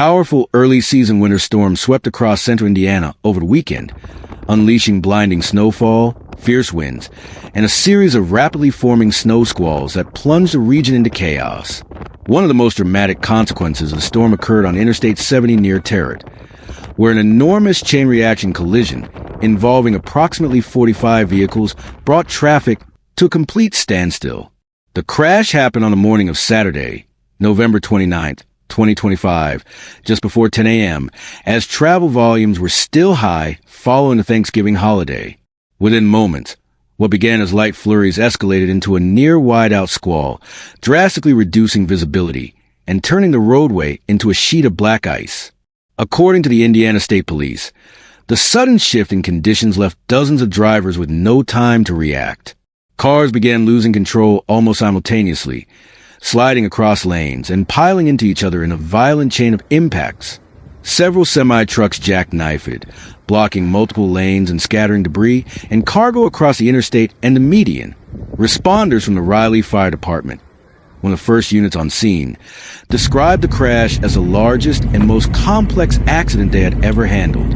Powerful early-season winter storms swept across central Indiana over the weekend, unleashing blinding snowfall, fierce winds, and a series of rapidly forming snow squalls that plunged the region into chaos. One of the most dramatic consequences of the storm occurred on Interstate 70 near Teroot, where an enormous chain reaction collision involving approximately 45 vehicles brought traffic to a complete standstill. The crash happened on the morning of Saturday, November 29th, 2025, just before 10 a.m., as travel volumes were still high following the Thanksgiving holiday. Within moments, what began as light flurries escalated into a near whiteout squall, drastically reducing visibility and turning the roadway into a sheet of black ice. According to the Indiana State Police, the sudden shift in conditions left dozens of drivers with no time to react. Cars began losing control almost simultaneously, sliding across lanes and piling into each other in a violent chain of impacts. Several semi-trucks jackknifed, blocking multiple lanes and scattering debris and cargo across the interstate and the median. Responders from the Riley Fire Department, one of the first units on scene, described the crash as the largest and most complex accident they had ever handled.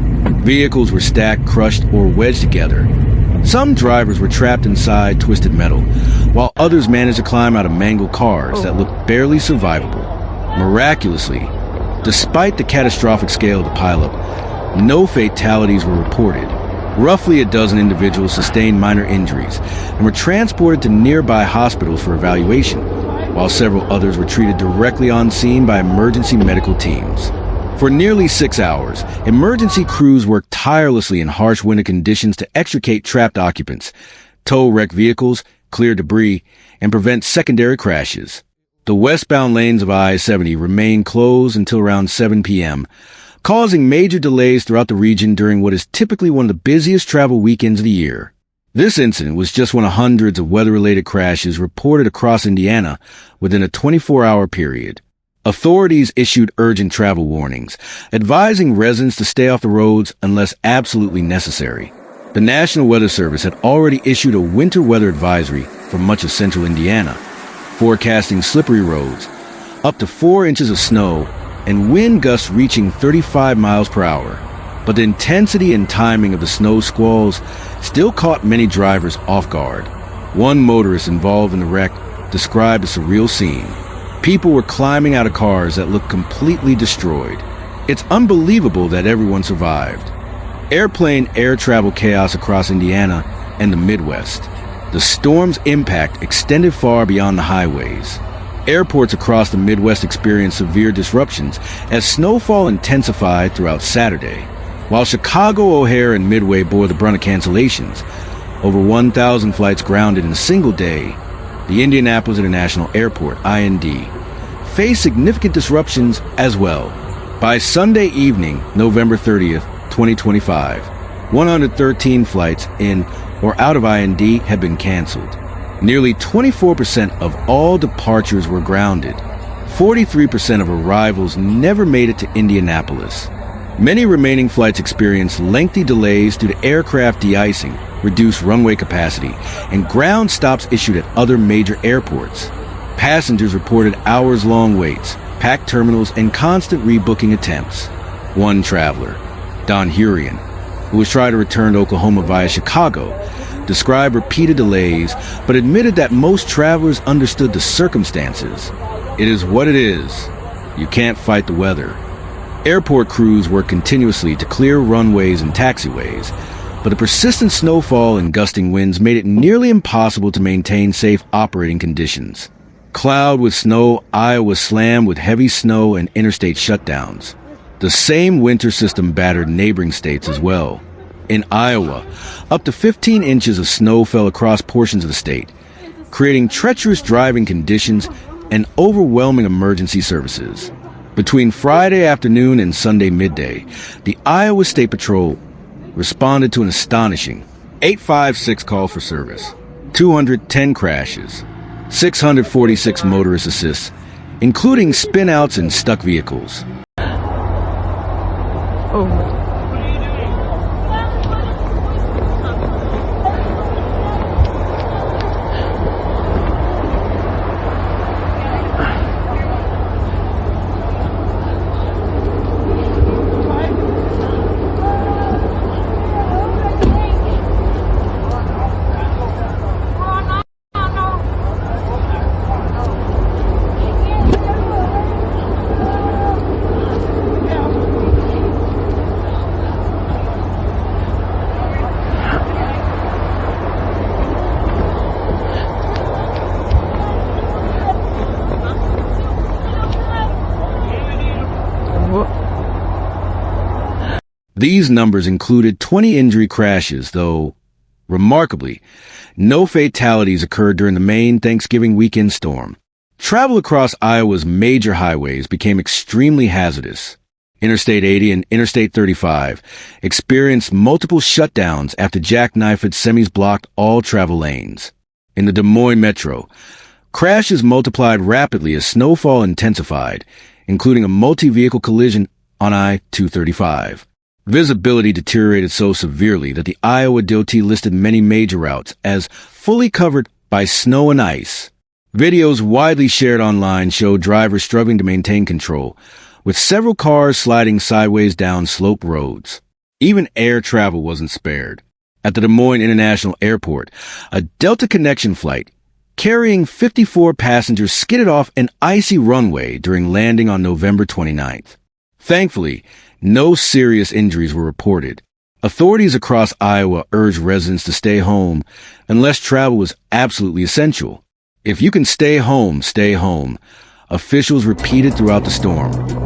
Vehicles were stacked, crushed, or wedged together. Some drivers were trapped inside twisted metal, while others managed to climb out of mangled cars that looked barely survivable. Miraculously, despite the catastrophic scale of the pileup, no fatalities were reported. Roughly a dozen individuals sustained minor injuries and were transported to nearby hospitals for evaluation, while several others were treated directly on scene by emergency medical teams. For nearly 6 hours, emergency crews worked tirelessly in harsh winter conditions to extricate trapped occupants, tow wrecked vehicles, clear debris, and prevent secondary crashes. The westbound lanes of I-70 remained closed until around 7 p.m., causing major delays throughout the region during what is typically one of the busiest travel weekends of the year. This incident was just one of hundreds of weather-related crashes reported across Indiana within a 24-hour period. Authorities issued urgent travel warnings, advising residents to stay off the roads unless absolutely necessary. The National Weather Service had already issued a winter weather advisory for much of central Indiana, forecasting slippery roads, up to 4 inches of snow, and wind gusts reaching 35 miles per hour. But the intensity and timing of the snow squalls still caught many drivers off guard. One motorist involved in the wreck described a surreal scene. People were climbing out of cars that looked completely destroyed. It's unbelievable that everyone survived. Airplane air travel chaos across Indiana and the Midwest. The storm's impact extended far beyond the highways. Airports across the Midwest experienced severe disruptions as snowfall intensified throughout Saturday. While Chicago, O'Hare, and Midway bore the brunt of cancellations, over 1,000 flights grounded in a single day. The Indianapolis International Airport, IND, faced significant disruptions as well. By Sunday evening, November 30th, 2025, 113 flights in or out of IND had been canceled. Nearly 24% of all departures were grounded. 43% of arrivals never made it to Indianapolis. Many remaining flights experienced lengthy delays due to aircraft de-icing, reduced runway capacity, and ground stops issued at other major airports. Passengers reported hours-long waits, packed terminals, and constant rebooking attempts. One traveler, Don Hurian, who was trying to return to Oklahoma via Chicago, described repeated delays, but admitted that most travelers understood the circumstances. It is what it is. You can't fight the weather. Airport crews worked continuously to clear runways and taxiways, but the persistent snowfall and gusting winds made it nearly impossible to maintain safe operating conditions. Cloud with snow, Iowa slammed with heavy snow and interstate shutdowns. The same winter system battered neighboring states as well. In Iowa, up to 15 inches of snow fell across portions of the state, creating treacherous driving conditions and overwhelming emergency services. Between Friday afternoon and Sunday midday, the Iowa State Patrol responded to an astonishing 856 call for service, 210 crashes, 646 motorist assists, including spin-outs and stuck vehicles. Oh. These numbers included 20 injury crashes, though, remarkably, no fatalities occurred during the main Thanksgiving weekend storm. Travel across Iowa's major highways became extremely hazardous. Interstate 80 and Interstate 35 experienced multiple shutdowns after jackknifed semis blocked all travel lanes. In the Des Moines metro, crashes multiplied rapidly as snowfall intensified, including a multi-vehicle collision on I-235. Visibility deteriorated so severely that the Iowa DOT listed many major routes as fully covered by snow and ice. Videos widely shared online showed drivers struggling to maintain control, with several cars sliding sideways down slope roads. Even air travel wasn't spared. At the Des Moines International Airport, a Delta Connection flight carrying 54 passengers skidded off an icy runway during landing on November 29th. Thankfully, no serious injuries were reported. Authorities across Iowa urged residents to stay home unless travel was absolutely essential. If you can stay home, officials repeated throughout the storm.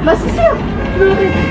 Masih siap.